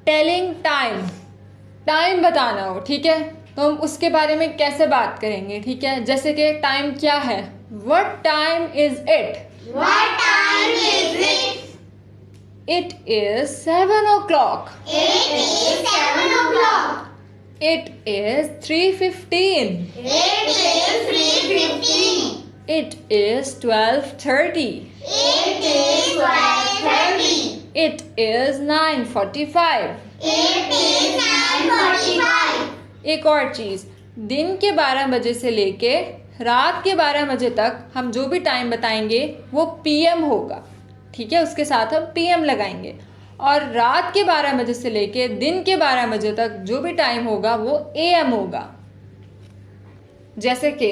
Telling time, time बताना हो, ठीक है, तो हम उसके बारे में कैसे बात करेंगे, ठीक है। जैसे कि टाइम क्या है, what time is it, What time is it? It is 7 o'clock, It is 7 o'clock. It is 3:15, It is 3:15. It is 12:30, It is 12:30. It is 9:45। It is 9:45. एक और चीज़, दिन के 12 बजे से लेके रात के 12 बजे तक हम जो भी टाइम बताएंगे वो पीएम होगा, ठीक है, उसके साथ हम पीएम लगाएंगे। और रात के 12 बजे से लेके दिन के 12 बजे तक जो भी टाइम होगा वो एएम होगा। जैसे कि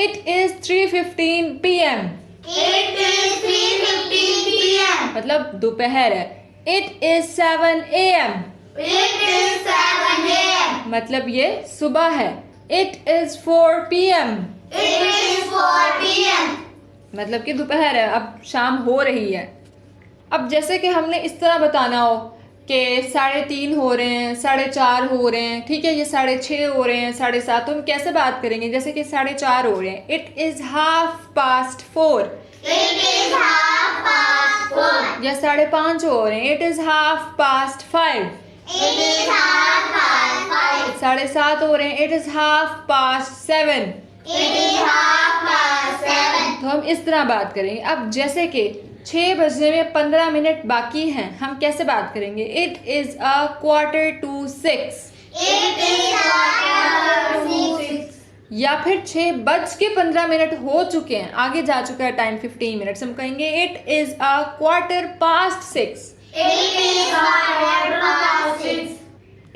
it is 3:15 PM, It is 3:15 p.m. मतलब दोपहर है। It is 7 AM, It is 7 a.m. मतलब ये सुबह है। It is 4 PM, It is 4 p.m. मतलब कि दोपहर है, अब शाम हो रही है। अब जैसे कि हमने इस तरह बताना हो कि 3:30 हो रहे हैं, 4:30 हो रहे हैं, ठीक है, ये 6:30 हो रहे हैं, 7:30, तो हम कैसे बात करेंगे। जैसे कि 4:30 हो रहे हैं, इट इज़ 4:30। It is 4:30. या 5:30 हो रहे हैं, इट इज़ 5:30। It is 5:30. 7:30 हो रहे हैं, इट इज़ 7:30। It is 7:30. तो हम इस तरह बात करेंगे। अब जैसे कि 6 बजने में 15 मिनट बाकी हैं, हम कैसे बात करेंगे। It is 5:45। It is 5:46. या फिर 6:15 हो चुके हैं, आगे जा चुका है टाइम 15 मिनट्स, हम कहेंगे it is 6:15। It is 6:15.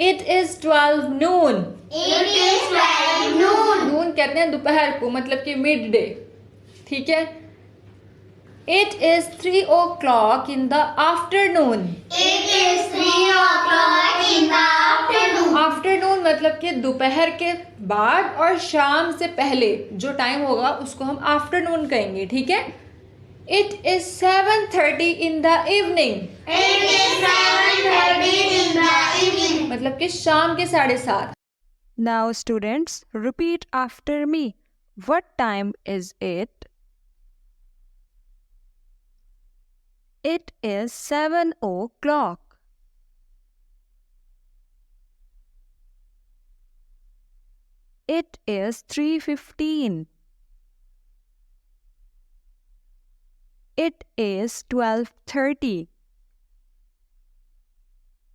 It is 12 noon। It is 12 noon. नून कहते हैं दोपहर को, मतलब कि मिड डे, ठीक है। It is 3 o'clock in the afternoon। It is 3 o'clock in the afternoon. Afternoon मतलब कि दोपहर के बाद और शाम से पहले जो टाइम होगा उसको हम आफ्टरनून कहेंगे, ठीक है। It is 7:30 in the evening, It is 7:30 in the evening. मतलब कि शाम के 7:30। Now, students, repeat after me. What time is it? It is 7 o'clock. It is 3:15. It is 12:30.